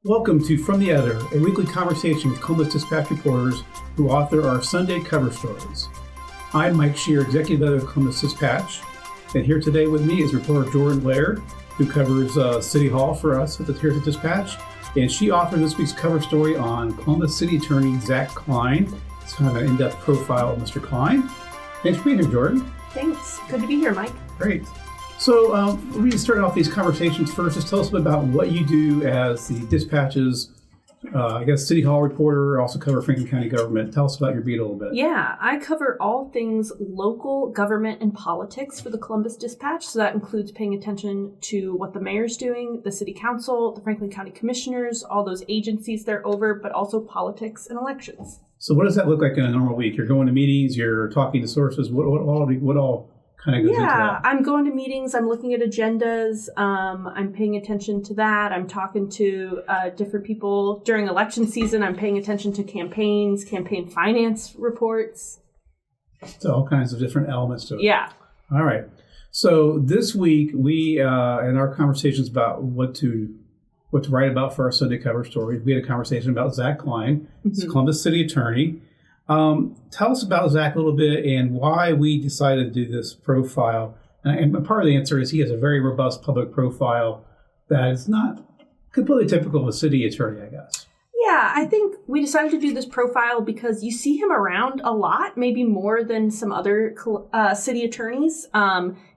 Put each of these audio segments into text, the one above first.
Welcome to From the Editor, a weekly conversation with Columbus Dispatch reporters who author our Sunday cover stories. I'm Mike Shearer, executive editor of Columbus Dispatch, and here today with me is reporter Jordan Laird, who covers City Hall for us here at the Dispatch, and she authored this week's cover story on Columbus City Attorney Zach Klein. It's kind of an in-depth profile of Mr. Klein. Thanks for being here, Jordan. Thanks. Good to be here, Mike. Great. So we can start off these conversations first. Just tell us a bit about what you do as the Dispatch's, City Hall reporter, also cover Franklin County government. Tell us about your beat a little bit. Yeah, I cover all things local government and politics for the Columbus Dispatch. So that includes paying attention to what the mayor's doing, the city council, the Franklin County commissioners, all those agencies they're over, but also politics and elections. So what does that look like in a normal week? You're going to meetings, you're talking to sources. What all kind of goes into that? I'm going to meetings, I'm looking at agendas, I'm paying attention to that. I'm talking to different people during election season. I'm paying attention to campaigns, campaign finance reports. So all kinds of different elements to it. Yeah. All right. So this week we, in our conversations about what to write about for our Sunday cover stories, we had a conversation about Zach Klein, Columbus City Attorney. Tell us about Zach a little bit and why we decided to do this profile. And part of the answer is he has a very robust public profile that is not completely typical of a city attorney, I guess. Yeah, I think we decided to do this profile because you see him around a lot, maybe more than some other city attorneys.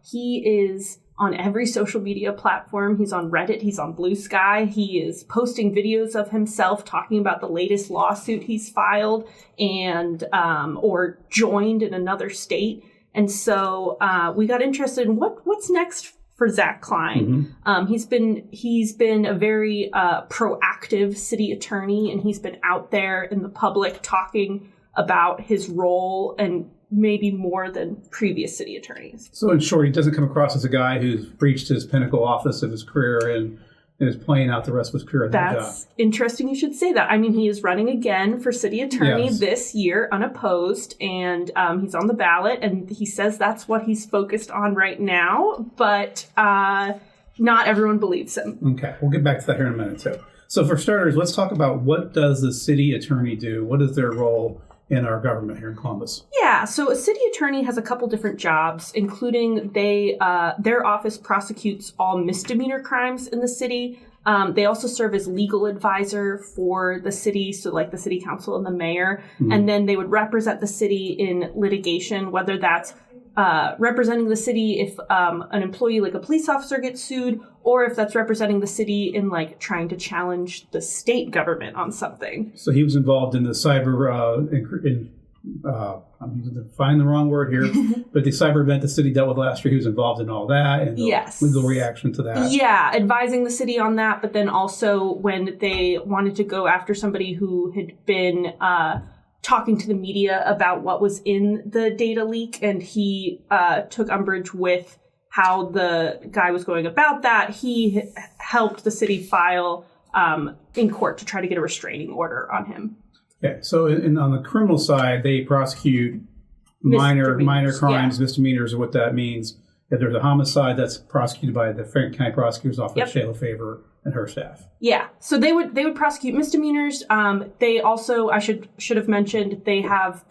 He is on every social media platform. He's on Reddit. He's on Blue Sky. He is posting videos of himself talking about the latest lawsuit he's filed and or joined in another state. And so we got interested in what's next for Zach Klein. He's been a very proactive city attorney, and he's been out there in the public talking about his role and maybe more than previous city attorneys. So in short, he doesn't come across as a guy who's reached his pinnacle office of his career and is playing out the rest of his career at that job. That's interesting you should say that. I mean, he is running again for city attorney this year, unopposed, and he's on the ballot, and he says that's what he's focused on right now, but not everyone believes him. Okay, we'll get back to that here in a minute, too. So for starters, let's talk about what does the city attorney do? What is their role in our government here in Columbus? Yeah, so a city attorney has a couple different jobs, including their office prosecutes all misdemeanor crimes in the city. They also serve as legal advisor for the city, so like the city council and the mayor. And then they would represent the city in litigation, whether that's representing the city if an employee like a police officer gets sued, or if that's representing the city in like trying to challenge the state government on something. So he was involved in the cyber, I'm using find the wrong word here, but the cyber event the city dealt with last year, he was involved in all that and the legal reaction to that. Yeah, advising the city on that, but then also when they wanted to go after somebody who had been talking to the media about what was in the data leak, and he took umbrage with how the guy was going about that. He helped the city file in court to try to get a restraining order on him. Okay, so on the criminal side, they prosecute minor crimes, misdemeanors, or what that means. If there's a homicide, that's prosecuted by the Franklin County Prosecutor's Office, Shayla Favor, and her staff. Yeah, so they would prosecute misdemeanors. They also, I should have mentioned, they have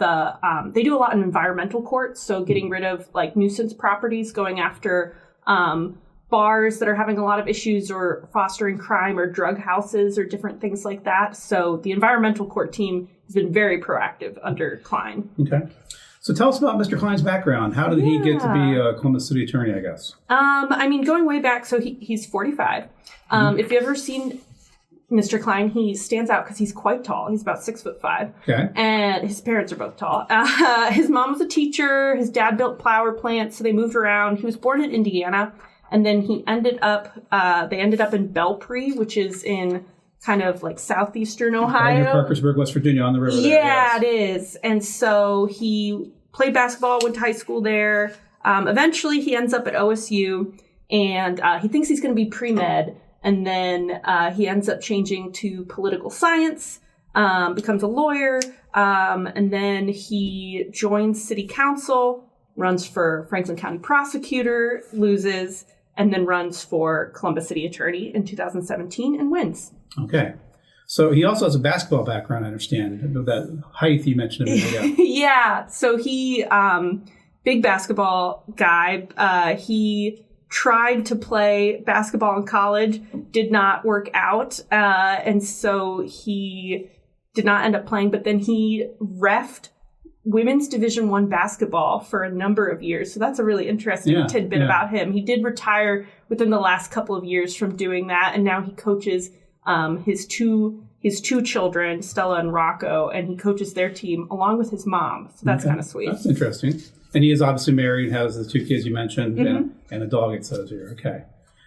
they do a lot in environmental courts, so getting rid of like nuisance properties, going after bars that are having a lot of issues or fostering crime or drug houses or different things like that. So the environmental court team has been very proactive under Klein. Okay. So tell us about Mr. Klein's background. How did he get to be a Columbus City attorney, I guess? Going way back, so he's 45. If you've ever seen Mr. Klein, he stands out because he's quite tall. He's about 6'5". Okay. And his parents are both tall. His mom was a teacher. His dad built flower plants, so they moved around. He was born in Indiana, and then they ended up in Belpre, which is in kind of like southeastern Ohio. Near Parkersburg, West Virginia, on the river there. Yeah, it is. And so he played basketball, went to high school there. Eventually, he ends up at OSU, and he thinks he's going to be pre-med. And then he ends up changing to political science, becomes a lawyer, and then he joins city council, runs for Franklin County prosecutor, loses, and then runs for Columbus City Attorney in 2017 and wins. Okay. So he also has a basketball background, I understand, that height you mentioned a minute ago. Yeah. So he, big basketball guy. He tried to play basketball in college, did not work out. And so he did not end up playing, but then he reffed women's Division I basketball for a number of years. So that's a really interesting tidbit about him. He did retire within the last couple of years from doing that. And now he coaches his two children, Stella and Rocco, and he coaches their team along with his mom. So that's kind of sweet. That's interesting. And he is obviously married and has the 2 kids you mentioned and a dog, it says here. Okay.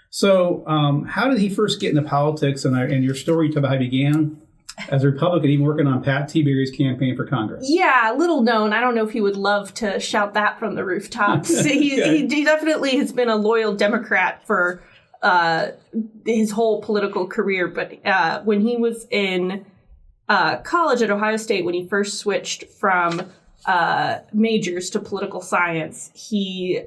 So how did he first get into politics? And your story, you talk about how he began as a Republican, even working on Pat Tiberi's campaign for Congress. Yeah, little known. I don't know if he would love to shout that from the rooftops. He definitely has been a loyal Democrat for his whole political career. But when he was in college at Ohio State, when he first switched from majors to political science, he,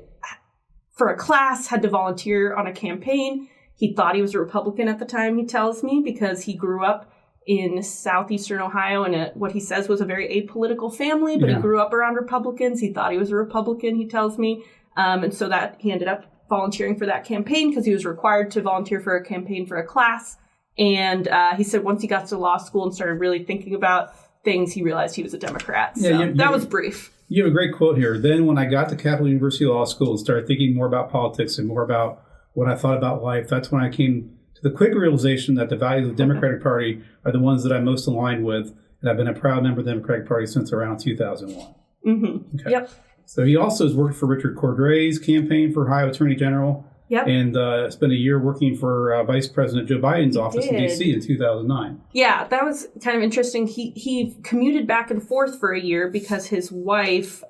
for a class, had to volunteer on a campaign. He thought he was a Republican at the time, he tells me, because he grew up in southeastern Ohio in what he says was a very apolitical family, but he grew up around Republicans. He thought he was a Republican, he tells me. And so that he ended up volunteering for that campaign because he was required to volunteer for a campaign for a class. And he said once he got to law school and started really thinking about things, he realized he was a Democrat. So that was brief. You have a great quote here. Then when I got to Capital University Law School and started thinking more about politics and more about what I thought about life, that's when I came to the quick realization that the values of the Democratic Party are the ones that I'm most aligned with, and I've been a proud member of the Democratic Party since around 2001. Mm-hmm. Okay. Yep. So he also has worked for Richard Cordray's campaign for Ohio Attorney General. Yep. And spent a year working for Vice President Joe Biden's office in D.C. in 2009. Yeah, that was kind of interesting. He commuted back and forth for a year because his wife,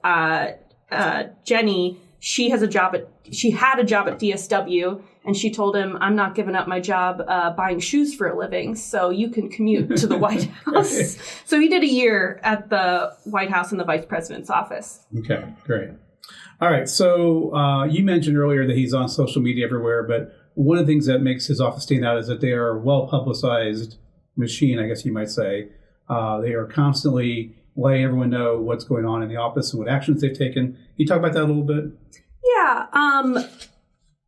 Jenny, she had a job at DSW, and she told him, "I'm not giving up my job buying shoes for a living, so you can commute to the White House." So he did a year at the White House in the Vice President's office. Okay, great. All right, so you mentioned earlier that he's on social media everywhere, but one of the things that makes his office stand out is that they are a well-publicized machine, I guess you might say. They are constantly letting everyone know what's going on in the office and what actions they've taken. Can you talk about that a little bit? Yeah,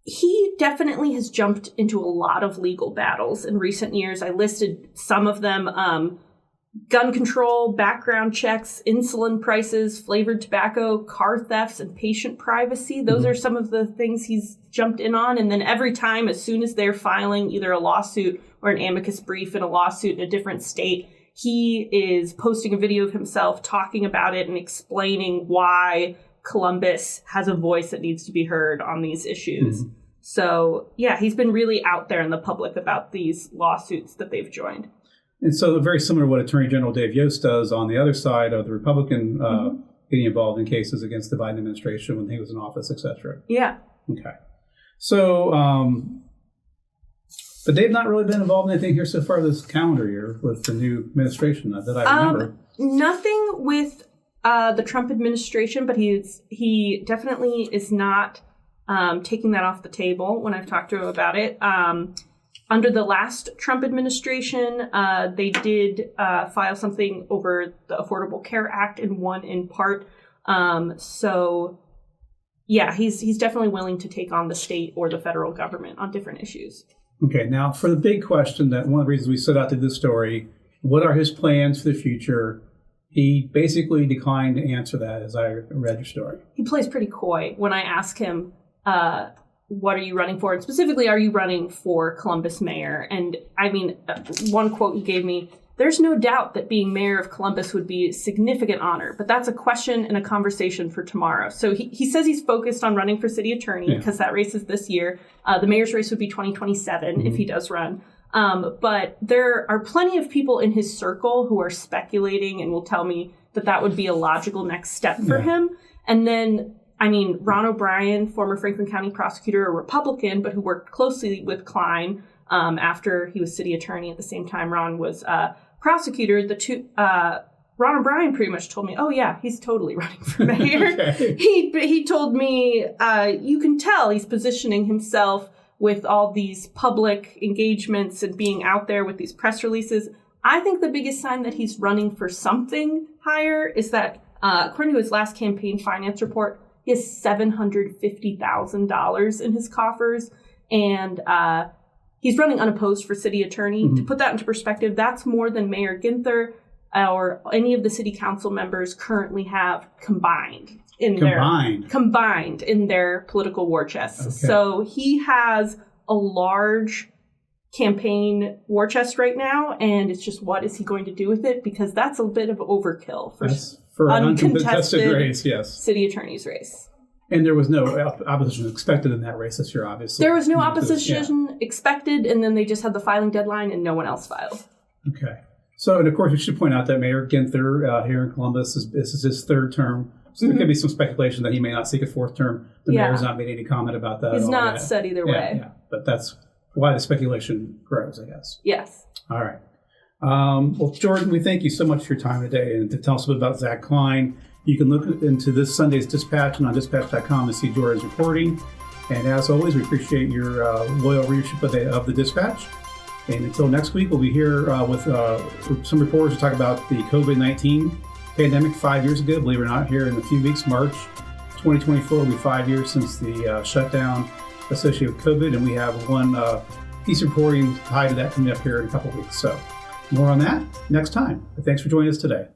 he definitely has jumped into a lot of legal battles in recent years. I listed some of them. Gun control, background checks, insulin prices, flavored tobacco, car thefts, and patient privacy. Those are some of the things he's jumped in on. And then every time, as soon as they're filing either a lawsuit or an amicus brief in a lawsuit in a different state, he is posting a video of himself talking about it and explaining why Columbus has a voice that needs to be heard on these issues. So, yeah, he's been really out there in the public about these lawsuits that they've joined. And so very similar to what Attorney General Dave Yost does on the other side of the Republican getting involved in cases against the Biden administration when he was in office, et cetera. Yeah. Okay. So, but they've not really been involved in anything here so far this calendar year with the new administration that I remember. Nothing with the Trump administration, but he definitely is not taking that off the table when I've talked to him about it. Under the last Trump administration, they did file something over the Affordable Care Act and won in part. So, yeah, he's definitely willing to take on the state or the federal government on different issues. Okay, now for the big question that one of the reasons we set out to this story, what are his plans for the future? He basically declined to answer that as I read your story. He plays pretty coy when I ask him, what are you running for? And specifically, are you running for Columbus mayor? And I mean, one quote he gave me, "There's no doubt that being mayor of Columbus would be a significant honor, but that's a question and a conversation for tomorrow." So he says he's focused on running for city attorney because that race is this year. The mayor's race would be 2027 if he does run. But there are plenty of people in his circle who are speculating and will tell me that that would be a logical next step for him. And then, I mean, Ron O'Brien, former Franklin County prosecutor, a Republican, but who worked closely with Klein after he was city attorney at the same time Ron was prosecutor. Ron O'Brien pretty much told me, "Oh yeah, he's totally running for mayor." He told me, "You can tell he's positioning himself with all these public engagements and being out there with these press releases. I think the biggest sign that he's running for something higher is that, according to his last campaign finance report, he has $750,000 in his coffers, and he's running unopposed for city attorney. To put that into perspective, that's more than Mayor Ginther or any of the city council members currently have combined in their political war chests. Okay. So he has a large campaign war chest right now, and it's just what is he going to do with it, because that's a bit of overkill for an uncontested race, yes, city attorney's race. And there was no opposition expected in that race this year, obviously. There was no opposition expected, and then they just had the filing deadline and no one else filed. Okay. So, and of course, we should point out that Mayor Ginther here in Columbus, this is his third term. So there could be some speculation that he may not seek a fourth term. The mayor has not made any comment about that. He's not said either way. Yeah, but that's why the speculation grows, I guess. Yes. All right. Well, Jordan, we thank you so much for your time today and to tell us a bit about Zach Klein. You can look into this Sunday's Dispatch and on dispatch.com to see Jordan's reporting. And as always, we appreciate your loyal readership of the Dispatch. And until next week, we'll be here with some reporters to talk about the COVID-19 pandemic 5 years ago. Believe it or not, here in a few weeks, March 2024 will be 5 years since the shutdown associated with COVID. And we have one piece of reporting tied to that coming up here in a couple of weeks. So more on that next time. But thanks for joining us today.